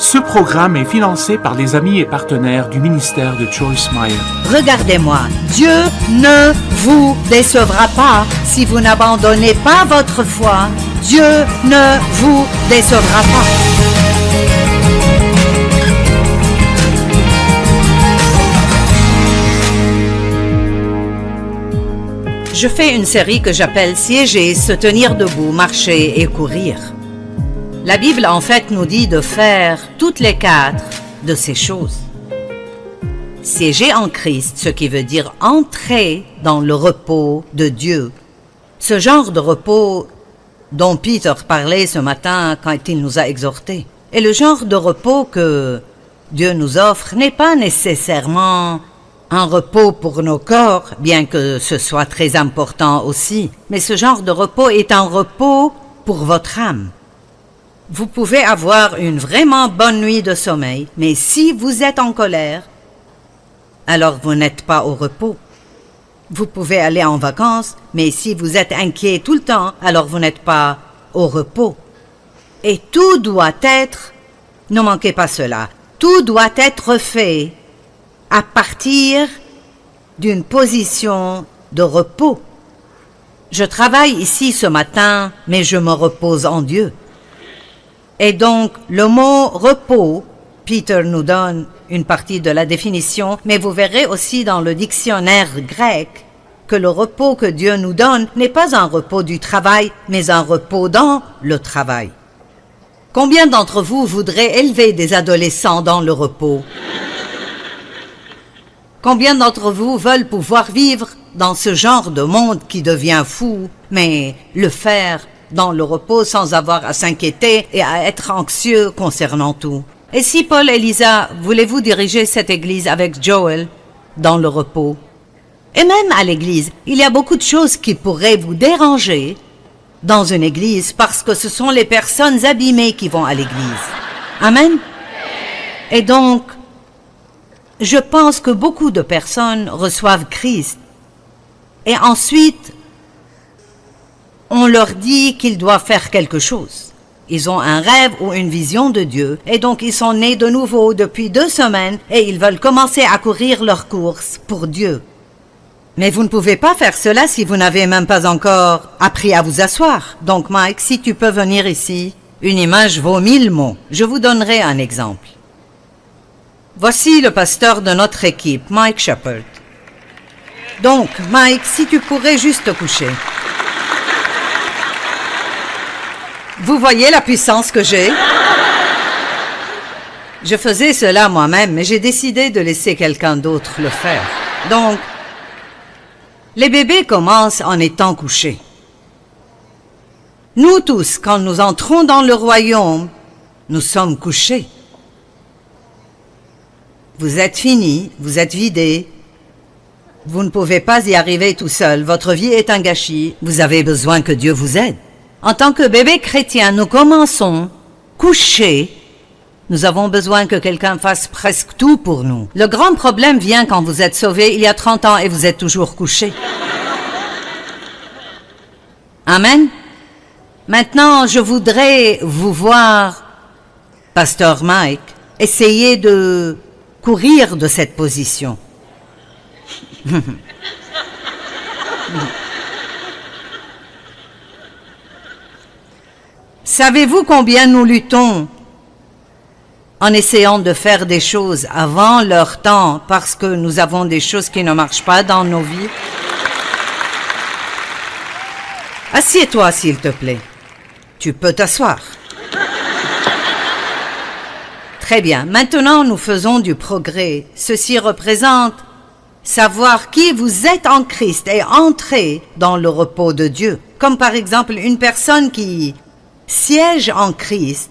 Ce programme est financé par les amis et partenaires du ministère de Joyce Meyer. Regardez-moi, Dieu ne vous décevra pas si vous n'abandonnez pas votre foi. Dieu ne vous décevra pas. Je fais une série que j'appelle « Siéger, se tenir debout, marcher et courir ». La Bible, en fait, nous dit de faire toutes les 4 de ces choses. Siéger en Christ, ce qui veut dire entrer dans le repos de Dieu. Ce genre de repos dont Peter parlait ce matin quand il nous a exhortés. Et le genre de repos que Dieu nous offre n'est pas nécessairement un repos pour nos corps, bien que ce soit très important aussi. Mais ce genre de repos est un repos pour votre âme. Vous pouvez avoir une vraiment bonne nuit de sommeil, mais si vous êtes en colère, alors vous n'êtes pas au repos. Vous pouvez aller en vacances, mais si vous êtes inquiet tout le temps, alors vous n'êtes pas au repos. Et tout doit être, ne manquez pas cela, tout doit être fait à partir d'une position de repos. Je travaille ici ce matin, mais je me repose en Dieu. Et donc, le mot « repos », Peter nous donne une partie de la définition, mais vous verrez aussi dans le dictionnaire grec que le repos que Dieu nous donne n'est pas un repos du travail, mais un repos dans le travail. Combien d'entre vous voudraient élever des adolescents dans le repos? Combien d'entre vous veulent pouvoir vivre dans ce genre de monde qui devient fou, mais le faire dans le repos sans avoir à s'inquiéter et à être anxieux concernant tout? Et si Paul et Lisa, voulez-vous diriger cette église avec Joel dans le repos? Et même à l'église, il y a beaucoup de choses qui pourraient vous déranger dans une église parce que ce sont les personnes abîmées qui vont à l'église. Amen? Et donc, je pense que beaucoup de personnes reçoivent Christ et ensuite, on leur dit qu'ils doivent faire quelque chose. Ils ont un rêve ou une vision de Dieu et donc ils sont nés de nouveau depuis 2 semaines et ils veulent commencer à courir leur course pour Dieu. Mais vous ne pouvez pas faire cela si vous n'avez même pas encore appris à vous asseoir. Donc Mike, si tu peux venir ici, une image vaut 1000 mots. Je vous donnerai un exemple. Voici le pasteur de notre équipe, Mike Shepard. Donc Mike, si tu pourrais juste te coucher. Vous voyez la puissance que j'ai? Je faisais cela moi-même, mais j'ai décidé de laisser quelqu'un d'autre le faire. Donc, les bébés commencent en étant couchés. Nous tous, quand nous entrons dans le royaume, nous sommes couchés. Vous êtes finis, vous êtes vidés. Vous ne pouvez pas y arriver tout seul. Votre vie est un gâchis. Vous avez besoin que Dieu vous aide. En tant que bébés chrétiens, nous commençons couchés. Nous avons besoin que quelqu'un fasse presque tout pour nous. Le grand problème vient quand vous êtes sauvés il y a 30 ans et vous êtes toujours couchés. Amen. Maintenant, je voudrais vous voir, Pasteur Mike, essayer de courir de cette position. Savez-vous combien nous luttons en essayant de faire des choses avant leur temps parce que nous avons des choses qui ne marchent pas dans nos vies? Assieds-toi, s'il te plaît. Tu peux t'asseoir. Très bien. Maintenant, nous faisons du progrès. Ceci représente savoir qui vous êtes en Christ et entrer dans le repos de Dieu. Comme par exemple une personne qui siège en Christ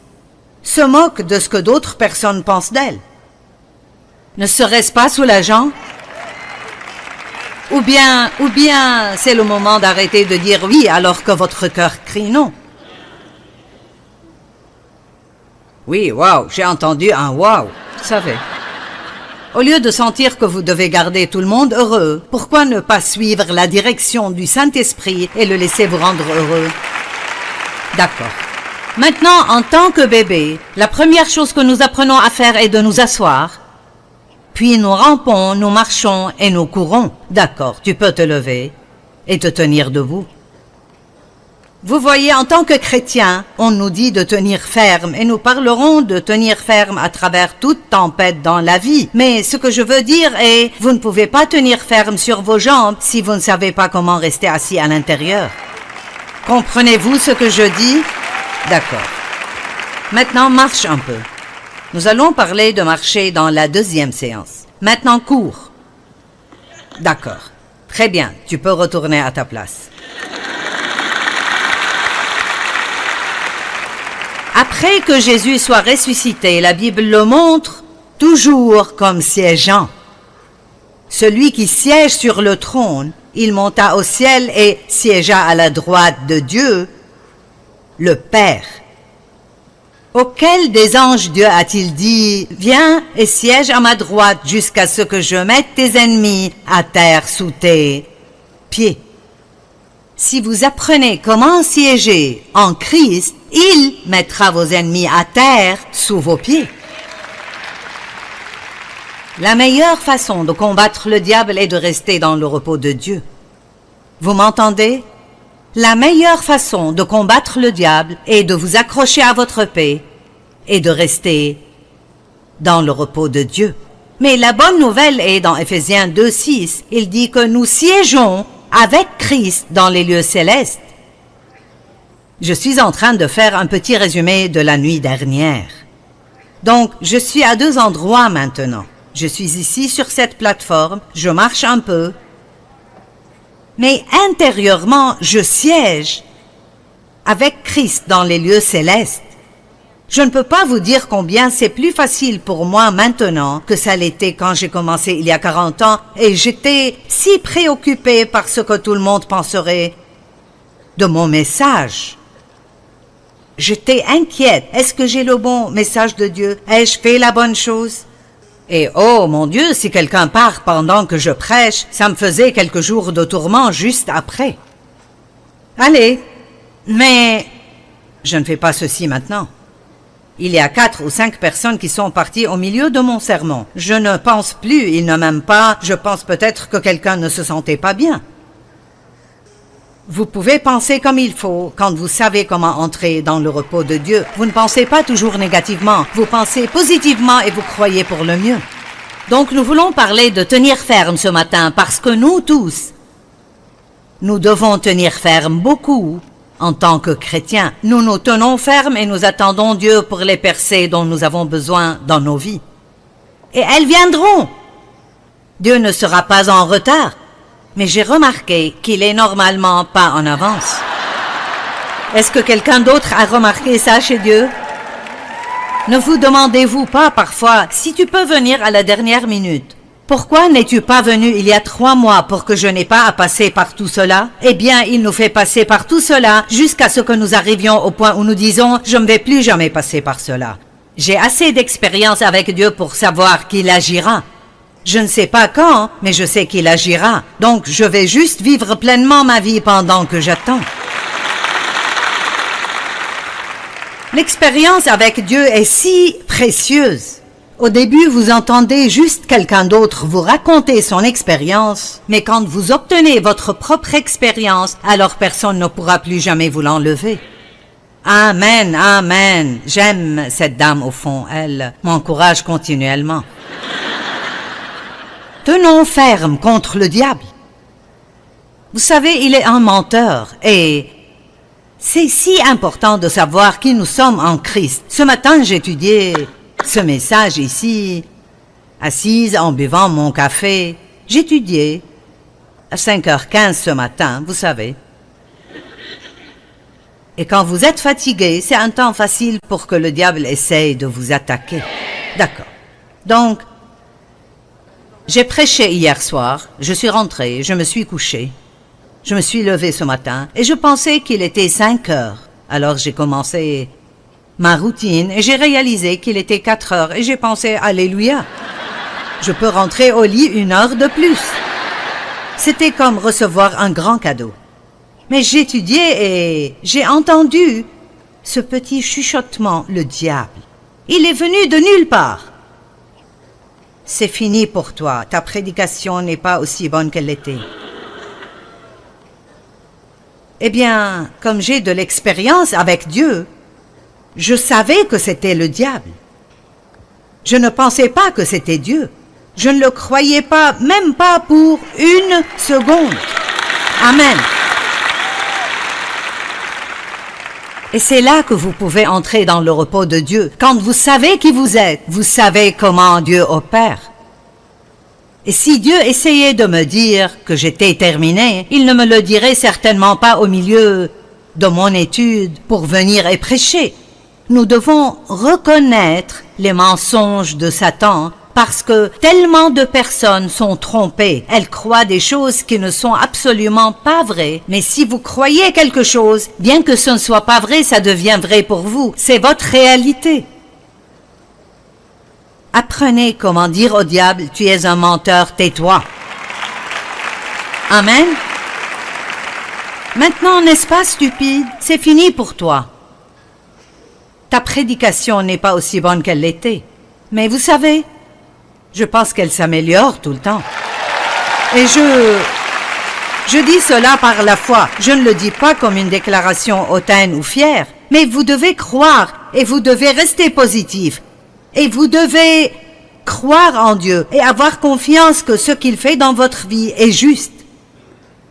se moque de ce que d'autres personnes pensent d'elle. Ne serait-ce pas soulageant? Ou bien c'est le moment d'arrêter de dire oui alors que votre cœur crie non. Oui, wow, j'ai entendu un wow, vous savez. Au lieu de sentir que vous devez garder tout le monde heureux, pourquoi ne pas suivre la direction du Saint-Esprit et le laisser vous rendre heureux? D'accord. Maintenant, en tant que bébé, la première chose que nous apprenons à faire est de nous asseoir. Puis nous rampons, nous marchons et nous courons. D'accord, tu peux te lever et te tenir debout. Vous voyez, en tant que chrétiens, on nous dit de tenir ferme et nous parlerons de tenir ferme à travers toute tempête dans la vie. Mais ce que je veux dire est, vous ne pouvez pas tenir ferme sur vos jambes si vous ne savez pas comment rester assis à l'intérieur. Comprenez-vous ce que je dis? D'accord. Maintenant, marche un peu. Nous allons parler de marcher dans la deuxième séance. Maintenant, cours. D'accord. Très bien, tu peux retourner à ta place. Après que Jésus soit ressuscité, la Bible le montre toujours comme siégeant. Celui qui siège sur le trône, il monta au ciel et siégea à la droite de Dieu, le Père. Auquel des anges Dieu a-t-il dit, « Viens et siège à ma droite jusqu'à ce que je mette tes ennemis à terre sous tes pieds ». Si vous apprenez comment siéger en Christ, il mettra vos ennemis à terre sous vos pieds. La meilleure façon de combattre le diable est de rester dans le repos de Dieu. Vous m'entendez? La meilleure façon de combattre le diable est de vous accrocher à votre paix et de rester dans le repos de Dieu. Mais la bonne nouvelle est dans Éphésiens 2:6, il dit que nous siégeons avec Christ dans les lieux célestes. Je suis en train de faire un petit résumé de la nuit dernière. Donc, je suis à 2 endroits maintenant. Je suis ici sur cette plateforme, je marche un peu, mais intérieurement, je siège avec Christ dans les lieux célestes. Je ne peux pas vous dire combien c'est plus facile pour moi maintenant que ça l'était quand j'ai commencé il y a 40 ans et j'étais si préoccupée par ce que tout le monde penserait de mon message. J'étais inquiète. Est-ce que j'ai le bon message de Dieu? Ai-je fait la bonne chose? Et oh mon Dieu, si quelqu'un part pendant que je prêche, ça me faisait quelques jours de tourment juste après. Allez, mais je ne fais pas ceci maintenant. Il y a 4 ou 5 personnes qui sont parties au milieu de mon sermon. Je ne pense plus, ils ne m'aiment pas, je pense peut-être que quelqu'un ne se sentait pas bien. Vous pouvez penser comme il faut quand vous savez comment entrer dans le repos de Dieu. Vous ne pensez pas toujours négativement, vous pensez positivement et vous croyez pour le mieux. Donc nous voulons parler de tenir ferme ce matin parce que nous tous, nous devons tenir ferme beaucoup. En tant que chrétiens, nous nous tenons fermes et nous attendons Dieu pour les percées dont nous avons besoin dans nos vies. Et elles viendront. Dieu ne sera pas en retard. Mais j'ai remarqué qu'il est normalement pas en avance. Est-ce que quelqu'un d'autre a remarqué ça chez Dieu? Ne vous demandez-vous pas parfois si tu peux venir à la dernière minute? Pourquoi n'es-tu pas venu il y a 3 mois pour que je n'ai pas à passer par tout cela? Eh bien, il nous fait passer par tout cela jusqu'à ce que nous arrivions au point où nous disons « Je ne vais plus jamais passer par cela ». J'ai assez d'expérience avec Dieu pour savoir qu'il agira. Je ne sais pas quand, mais je sais qu'il agira. Donc, je vais juste vivre pleinement ma vie pendant que j'attends. L'expérience avec Dieu est si précieuse. Au début, vous entendez juste quelqu'un d'autre vous raconter son expérience, mais quand vous obtenez votre propre expérience, alors personne ne pourra plus jamais vous l'enlever. Amen, amen. J'aime cette dame au fond, elle m'encourage continuellement. Tenons ferme contre le diable. Vous savez, il est un menteur et c'est si important de savoir qui nous sommes en Christ. Ce matin, j'étudiais ce message ici, assise en buvant mon café. J'étudiais à 5h15 ce matin, vous savez. Et quand vous êtes fatigué, c'est un temps facile pour que le diable essaye de vous attaquer. D'accord. Donc, j'ai prêché hier soir, je suis rentré, je me suis couché. Je me suis levé ce matin et je pensais qu'il était 5 heures. Alors j'ai commencé ma routine et j'ai réalisé qu'il était 4 heures et j'ai pensé, alléluia, je peux rentrer au lit 1 heure de plus. C'était comme recevoir un grand cadeau. Mais j'étudiais et j'ai entendu Ce petit chuchotement, le diable, il est venu de nulle part. C'est fini pour toi, ta prédication n'est pas aussi bonne qu'elle l'était. Eh bien, comme j'ai de l'expérience avec Dieu, je savais que c'était le diable. Je ne pensais pas que c'était Dieu. Je ne le croyais pas, même pas pour une seconde. Amen. Et c'est là que vous pouvez entrer dans le repos de Dieu. Quand vous savez qui vous êtes, vous savez comment Dieu opère. Et si Dieu essayait de me dire que j'étais terminé, il ne me le dirait certainement pas au milieu de mon étude pour venir et prêcher. Nous devons reconnaître les mensonges de Satan parce que tellement de personnes sont trompées. Elles croient des choses qui ne sont absolument pas vraies. Mais si vous croyez quelque chose, bien que ce ne soit pas vrai, ça devient vrai pour vous. C'est votre réalité. Apprenez comment dire au diable, tu es un menteur, tais-toi. Amen. Maintenant, n'est-ce pas stupide? C'est fini pour toi. Ta prédication n'est pas aussi bonne qu'elle l'était. Mais vous savez, je pense qu'elle s'améliore tout le temps. Et je dis cela par la foi. Je ne le dis pas comme une déclaration hautaine ou fière. Mais vous devez croire et vous devez rester positif. Et vous devez croire en Dieu et avoir confiance que ce qu'il fait dans votre vie est juste.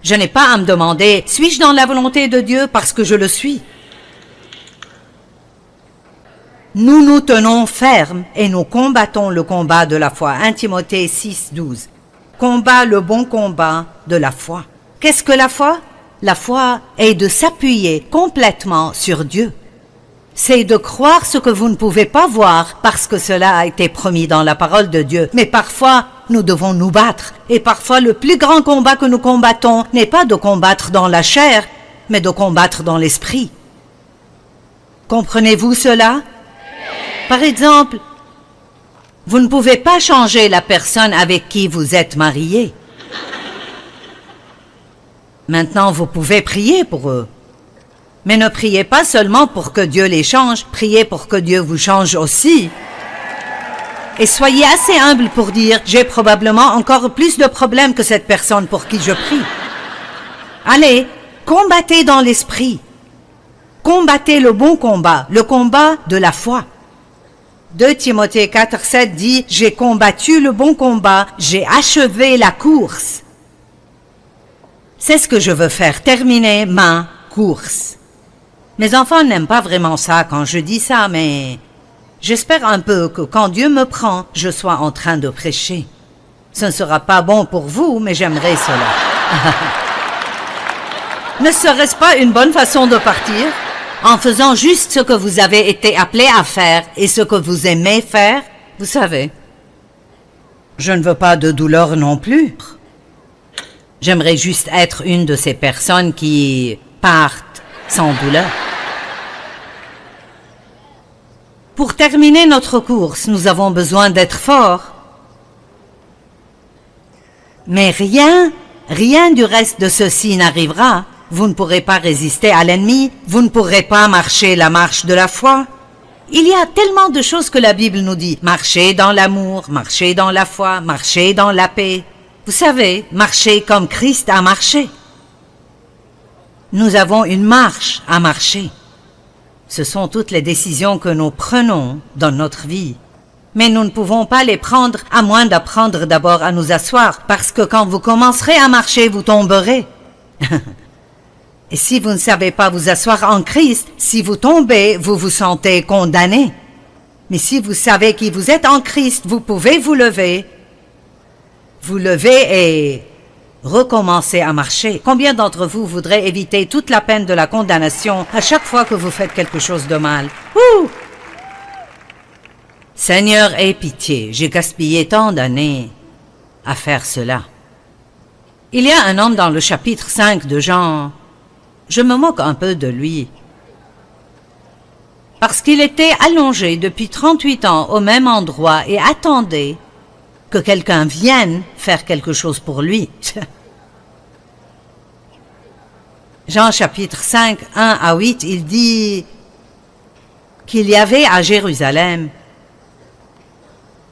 Je n'ai pas à me demander, suis-je dans la volonté de Dieu parce que je le suis? Nous nous tenons fermes et nous combattons le combat de la foi. 1 Timothée 6, 12. Combat le bon combat de la foi. Qu'est-ce que la foi? La foi est de s'appuyer complètement sur Dieu. C'est de croire ce que vous ne pouvez pas voir parce que cela a été promis dans la parole de Dieu. Mais parfois, nous devons nous battre. Et parfois, le plus grand combat que nous combattons n'est pas de combattre dans la chair, mais de combattre dans l'esprit. Comprenez-vous cela? Par exemple, vous ne pouvez pas changer la personne avec qui vous êtes marié. Maintenant, vous pouvez prier pour eux. Mais ne priez pas seulement pour que Dieu les change, priez pour que Dieu vous change aussi. Et soyez assez humble pour dire, j'ai probablement encore plus de problèmes que cette personne pour qui je prie. Allez, combattez dans l'esprit. Combattez le bon combat, le combat de la foi. 2 Timothée 4, 7 dit, j'ai combattu le bon combat, j'ai achevé la course. C'est ce que je veux faire, terminer ma course. Mes enfants n'aiment pas vraiment ça quand je dis ça, mais j'espère un peu que quand Dieu me prend, je sois en train de prêcher. Ce ne sera pas bon pour vous, mais j'aimerais cela. Ne serait-ce pas une bonne façon de partir? En faisant juste ce que vous avez été appelé à faire et ce que vous aimez faire? Vous savez, je ne veux pas de douleur non plus. J'aimerais juste être une de ces personnes qui partent sans douleur. Pour terminer notre course, nous avons besoin d'être forts. Mais rien du reste de ceci n'arrivera. Vous ne pourrez pas résister à l'ennemi, vous ne pourrez pas marcher la marche de la foi. Il y a tellement de choses que la Bible nous dit. Marcher dans l'amour, marcher dans la foi, marcher dans la paix. Vous savez, marcher comme Christ a marché. Nous avons une marche à marcher. Ce sont toutes les décisions que nous prenons dans notre vie. Mais nous ne pouvons pas les prendre à moins d'apprendre d'abord à nous asseoir, parce que quand vous commencerez à marcher, vous tomberez. Et si vous ne savez pas vous asseoir en Christ, si vous tombez, vous vous sentez condamné. Mais si vous savez qui vous êtes en Christ, vous pouvez vous lever. Vous levez et recommencer à marcher. Combien d'entre vous voudraient éviter toute la peine de la condamnation à chaque fois que vous faites quelque chose de mal? Ouh! Seigneur, aie pitié, j'ai gaspillé tant d'années à faire cela. Il y a un homme dans le chapitre 5 de Jean. Je me moque un peu de lui. Parce qu'il était allongé depuis 38 ans au même endroit et attendait que quelqu'un vienne faire quelque chose pour lui. Jean chapitre 5, 1 à 8, il dit qu'il y avait à Jérusalem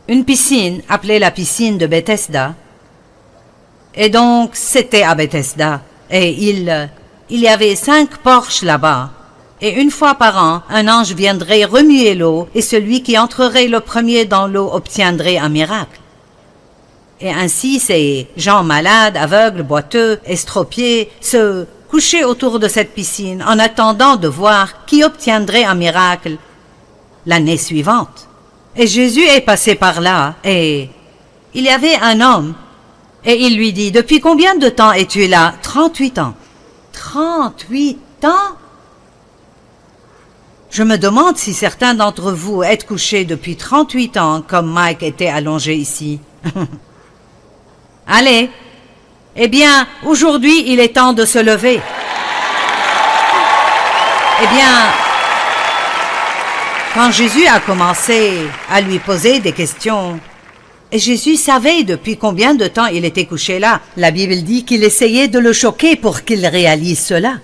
une piscine appelée la piscine de Bethesda. Et donc, c'était à Bethesda. Et il y avait 5 porches là-bas. Et une fois par an, un ange viendrait remuer l'eau, et celui qui entrerait le premier dans l'eau obtiendrait un miracle. Et ainsi, ces gens malades, aveugles, boiteux, estropiés, se couchaient autour de cette piscine en attendant de voir qui obtiendrait un miracle l'année suivante. Et Jésus est passé par là, et il y avait un homme, et il lui dit, « Depuis combien de temps es-tu là » ? 38 ans. 38 ans ? Je me demande si certains d'entre vous êtes couchés depuis 38 ans, comme Mike était allongé ici. Allez, eh bien, aujourd'hui, il est temps de se lever. Eh bien, quand Jésus a commencé à lui poser des questions, et Jésus savait depuis combien de temps il était couché là. La Bible dit qu'il essayait de le choquer pour qu'il réalise cela.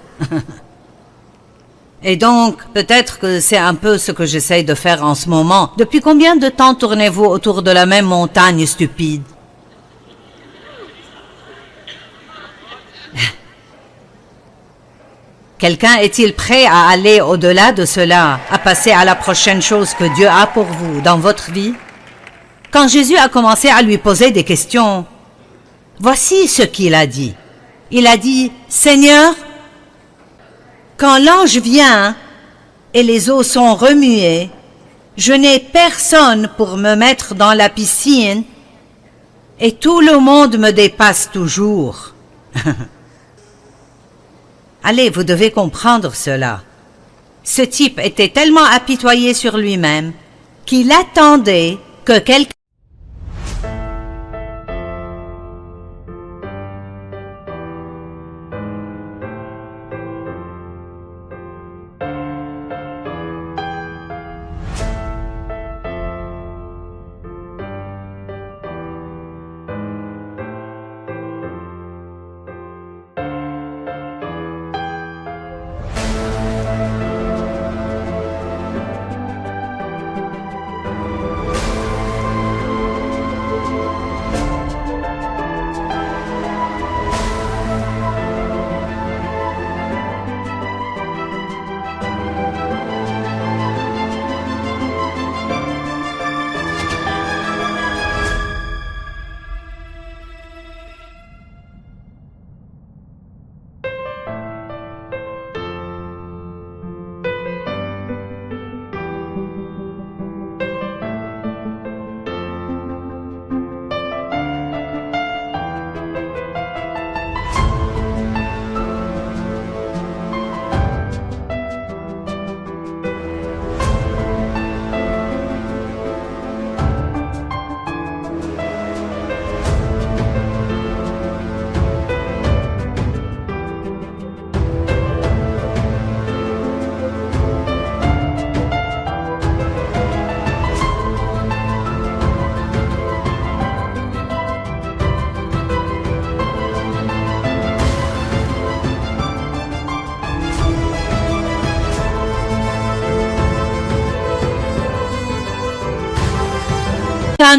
Et donc, peut-être que c'est un peu ce que j'essaye de faire en ce moment. Depuis combien de temps tournez-vous autour de la même montagne stupide ? Quelqu'un est-il prêt à aller au-delà de cela, à passer à la prochaine chose que Dieu a pour vous dans votre vie ? Quand Jésus a commencé à lui poser des questions, voici ce qu'il a dit. Il a dit, « Seigneur, quand l'ange vient et les eaux sont remuées, je n'ai personne pour me mettre dans la piscine et tout le monde me dépasse toujours. » Allez, vous devez comprendre cela. Ce type était tellement apitoyé sur lui-même qu'il attendait que quelqu'un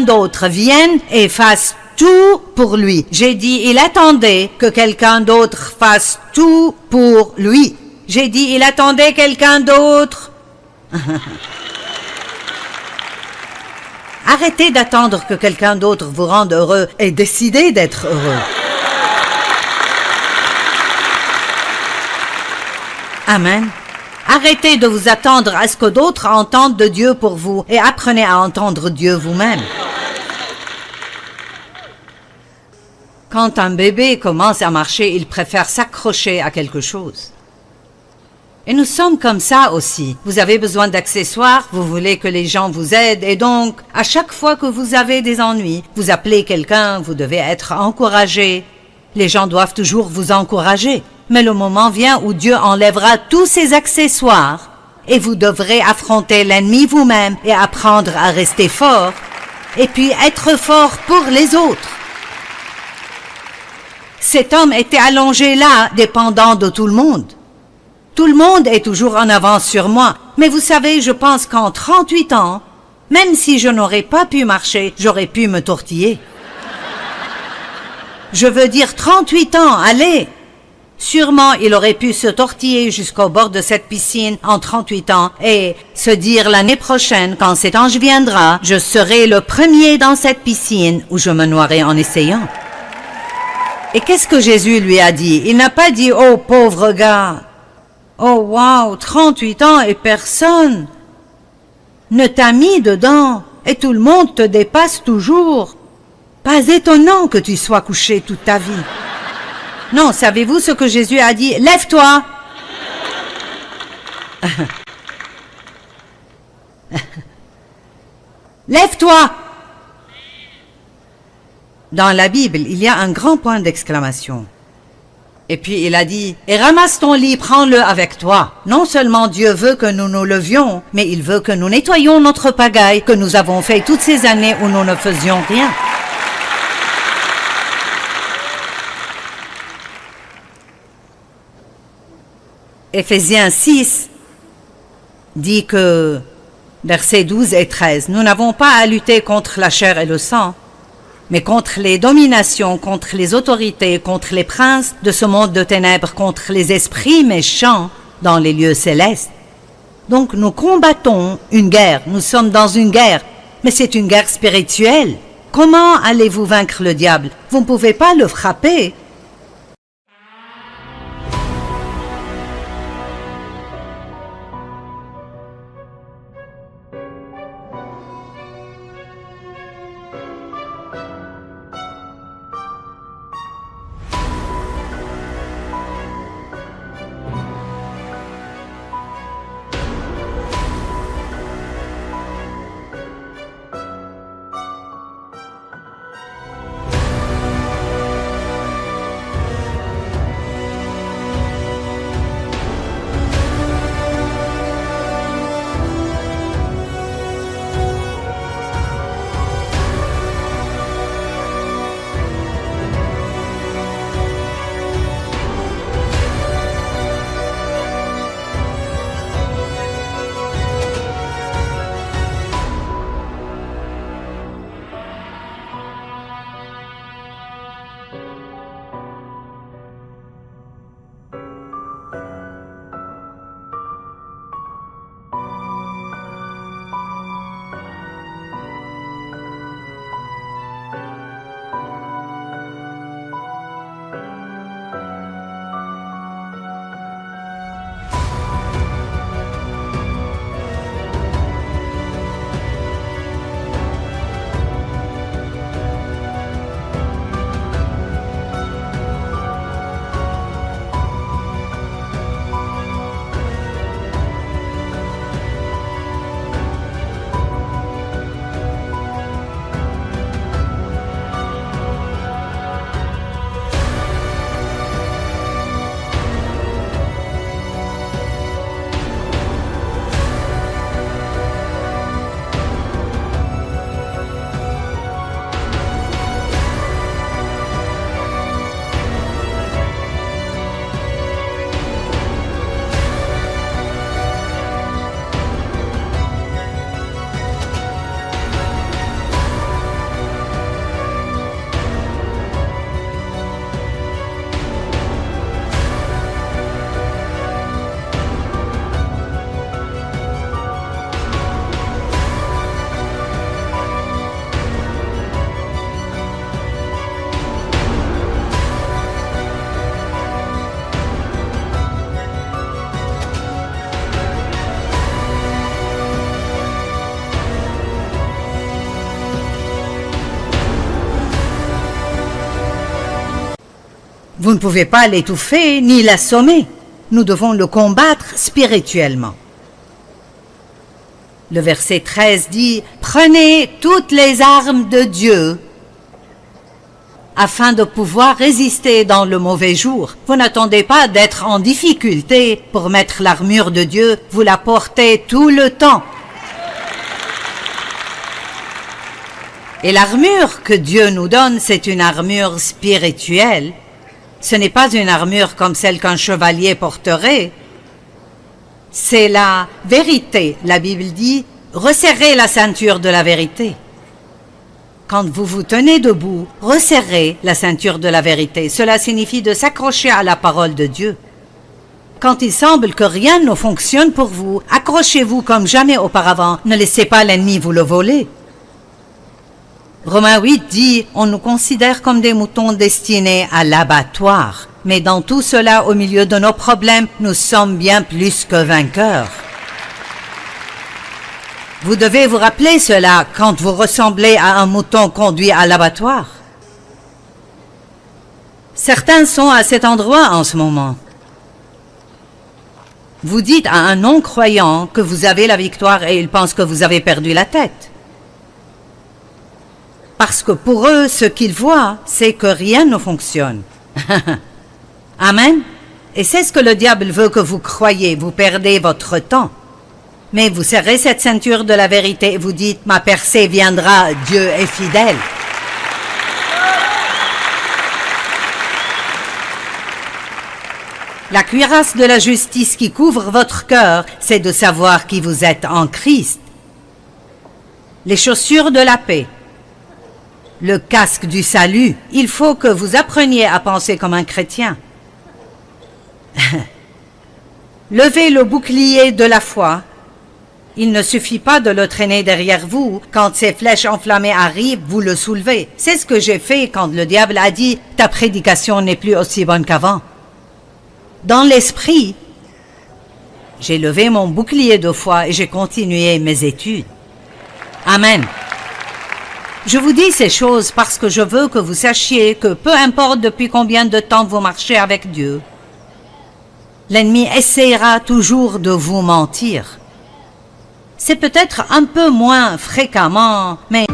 d'autre vienne et fasse tout pour lui. J'ai dit, il attendait que quelqu'un d'autre fasse tout pour lui. J'ai dit, il attendait quelqu'un d'autre. Arrêtez d'attendre que quelqu'un d'autre vous rende heureux et décidez d'être heureux. Amen. Arrêtez de vous attendre à ce que d'autres entendent de Dieu pour vous et apprenez à entendre Dieu vous-même. Quand un bébé commence à marcher, il préfère s'accrocher à quelque chose. Et nous sommes comme ça aussi. Vous avez besoin d'accessoires, vous voulez que les gens vous aident et donc, à chaque fois que vous avez des ennuis, vous appelez quelqu'un, vous devez être encouragé. Les gens doivent toujours vous encourager. Mais le moment vient où Dieu enlèvera tous ces accessoires et vous devrez affronter l'ennemi vous-même et apprendre à rester fort et puis être fort pour les autres. Cet homme était allongé là, dépendant de tout le monde. Tout le monde est toujours en avance sur moi. Mais vous savez, je pense qu'en 38 ans, même si je n'aurais pas pu marcher, j'aurais pu me tortiller. Je veux dire 38 ans, allez! Sûrement, il aurait pu se tortiller jusqu'au bord de cette piscine en 38 ans et se dire l'année prochaine, quand cet ange viendra, je serai le premier dans cette piscine où je me noierai en essayant. Et qu'est-ce que Jésus lui a dit? Il n'a pas dit « Oh, pauvre gars! Oh, wow, 38 ans et personne ne t'a mis dedans et tout le monde te dépasse toujours. Pas étonnant que tu sois couché toute ta vie. » Non, savez-vous ce que Jésus a dit? Lève-toi! Lève-toi! Dans la Bible, il y a un grand point d'exclamation. Et puis il a dit, et ramasse ton lit, prends-le avec toi. Non seulement Dieu veut que nous nous levions, mais il veut que nous nettoyions notre pagaille que nous avons fait toutes ces années où nous ne faisions rien. Éphésiens 6 dit que, versets 12 et 13, nous n'avons pas à lutter contre la chair et le sang, mais contre les dominations, contre les autorités, contre les princes de ce monde de ténèbres, contre les esprits méchants dans les lieux célestes. Donc nous combattons une guerre, nous sommes dans une guerre, mais c'est une guerre spirituelle. Comment allez-vous vaincre le diable? Vous ne pouvez pas le frapper. Vous ne pouvez pas l'étouffer ni l'assommer. Nous devons le combattre spirituellement. Le verset 13 dit « Prenez toutes les armes de Dieu afin de pouvoir résister dans le mauvais jour. » Vous n'attendez pas d'être en difficulté pour mettre l'armure de Dieu, vous la portez tout le temps. Et l'armure que Dieu nous donne, c'est une armure spirituelle. Ce n'est pas une armure comme celle qu'un chevalier porterait. C'est la vérité. La Bible dit, resserrez la ceinture de la vérité. Quand vous vous tenez debout, resserrez la ceinture de la vérité. Cela signifie de s'accrocher à la parole de Dieu. Quand il semble que rien ne fonctionne pour vous, accrochez-vous comme jamais auparavant. Ne laissez pas l'ennemi vous le voler. Romains 8 dit, on nous considère comme des moutons destinés à l'abattoir. Mais dans tout cela, au milieu de nos problèmes, nous sommes bien plus que vainqueurs. Vous devez vous rappeler cela quand vous ressemblez à un mouton conduit à l'abattoir. Certains sont à cet endroit en ce moment. Vous dites à un non-croyant que vous avez la victoire et il pense que vous avez perdu la tête. Parce que pour eux, ce qu'ils voient, c'est que rien ne fonctionne. Amen. Et c'est ce que le diable veut que vous croyiez, vous perdez votre temps. Mais vous serrez cette ceinture de la vérité et vous dites, ma percée viendra, Dieu est fidèle. La cuirasse de la justice qui couvre votre cœur, c'est de savoir qui vous êtes en Christ. Les chaussures de la paix. Le casque du salut. Il faut que vous appreniez à penser comme un chrétien. Levez le bouclier de la foi. Il ne suffit pas de le traîner derrière vous. Quand ces flèches enflammées arrivent, vous le soulevez. C'est ce que j'ai fait quand le diable a dit « Ta prédication n'est plus aussi bonne qu'avant ». Dans l'esprit, j'ai levé mon bouclier de foi et j'ai continué mes études. Amen. Je vous dis ces choses parce que je veux que vous sachiez que peu importe depuis combien de temps vous marchez avec Dieu, l'ennemi essaiera toujours de vous mentir. C'est peut-être un peu moins fréquemment, mais...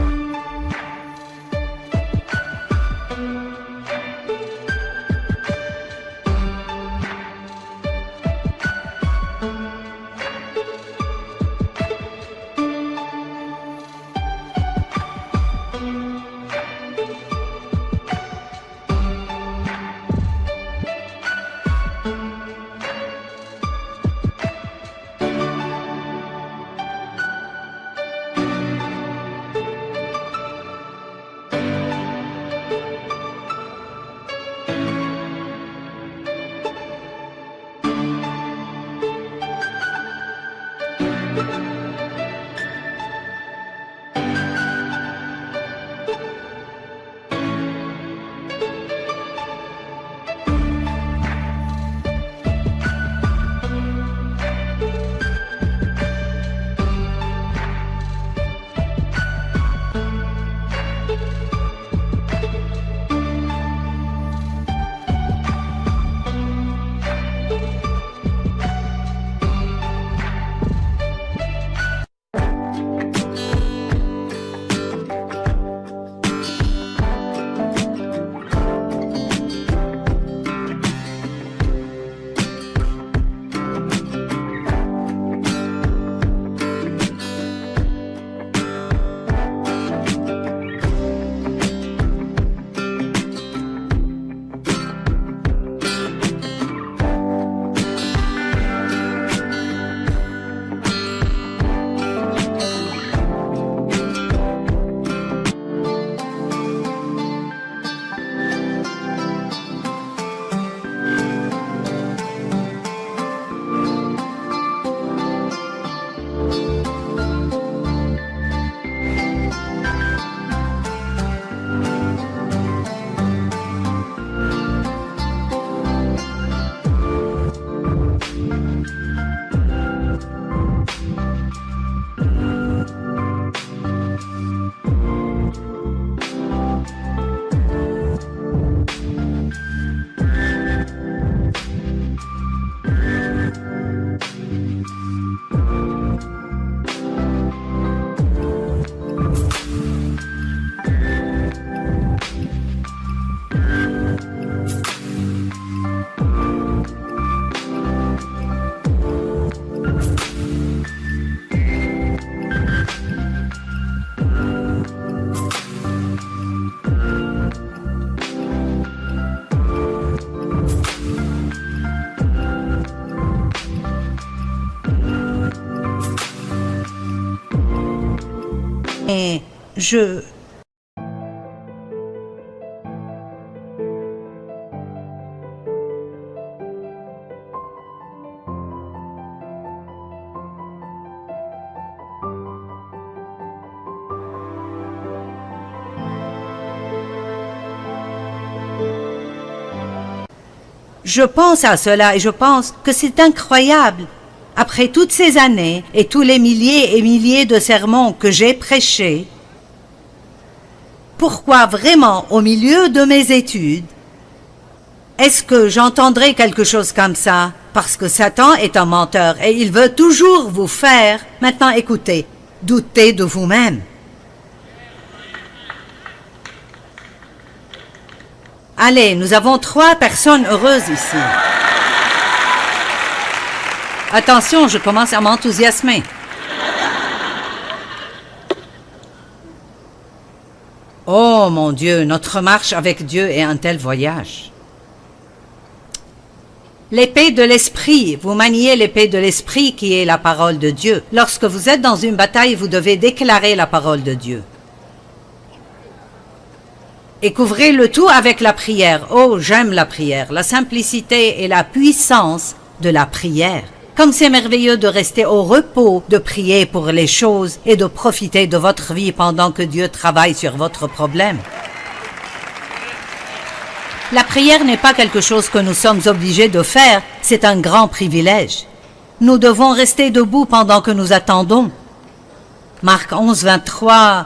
mais je... Je pense à cela et je pense que c'est incroyable. Après toutes ces années et tous les milliers et milliers de sermons que j'ai prêchés, pourquoi vraiment au milieu de mes études, est-ce que j'entendrai quelque chose comme ça? Parce que Satan est un menteur et il veut toujours vous faire, maintenant écoutez, douter de vous-même. Allez, nous avons 3 personnes heureuses ici. Attention, je commence à m'enthousiasmer. Oh mon Dieu, notre marche avec Dieu est un tel voyage. L'épée de l'esprit, vous maniez l'épée de l'esprit qui est la parole de Dieu. Lorsque vous êtes dans une bataille, vous devez déclarer la parole de Dieu. Et couvrez le tout avec la prière. Oh, j'aime la prière, la simplicité et la puissance de la prière. Comme c'est merveilleux de rester au repos, de prier pour les choses et de profiter de votre vie pendant que Dieu travaille sur votre problème. La prière n'est pas quelque chose que nous sommes obligés de faire, c'est un grand privilège. Nous devons rester debout pendant que nous attendons. Marc 11, 23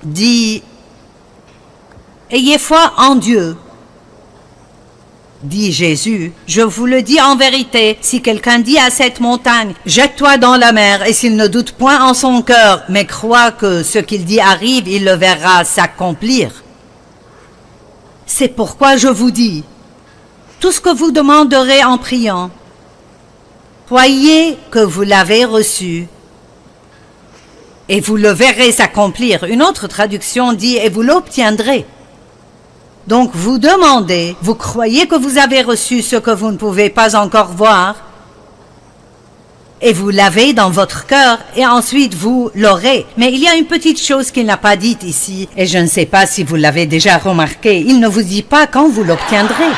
dit « Ayez foi en Dieu ». Dit Jésus, « Je vous le dis en vérité, si quelqu'un dit à cette montagne, « Jette-toi dans la mer » et s'il ne doute point en son cœur, mais croit que ce qu'il dit arrive, il le verra s'accomplir. C'est pourquoi je vous dis, tout ce que vous demanderez en priant, croyez que vous l'avez reçu et vous le verrez s'accomplir. Une autre traduction dit « et vous l'obtiendrez ». Donc vous demandez, vous croyez que vous avez reçu ce que vous ne pouvez pas encore voir, et vous l'avez dans votre cœur, et ensuite vous l'aurez. Mais il y a une petite chose qu'il n'a pas dite ici, et je ne sais pas si vous l'avez déjà remarqué, il ne vous dit pas quand vous l'obtiendrez.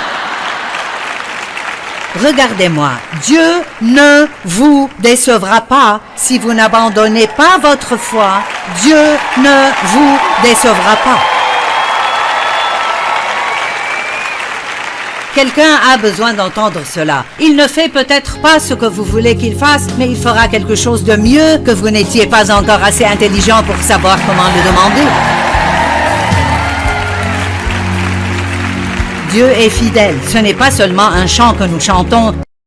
Regardez-moi, Dieu ne vous décevra pas si vous n'abandonnez pas votre foi. Dieu ne vous décevra pas. Quelqu'un a besoin d'entendre cela. Il ne fait peut-être pas ce que vous voulez qu'il fasse, mais il fera quelque chose de mieux que vous n'étiez pas encore assez intelligent pour savoir comment le demander. Dieu est fidèle. Ce n'est pas seulement un chant que nous chantons.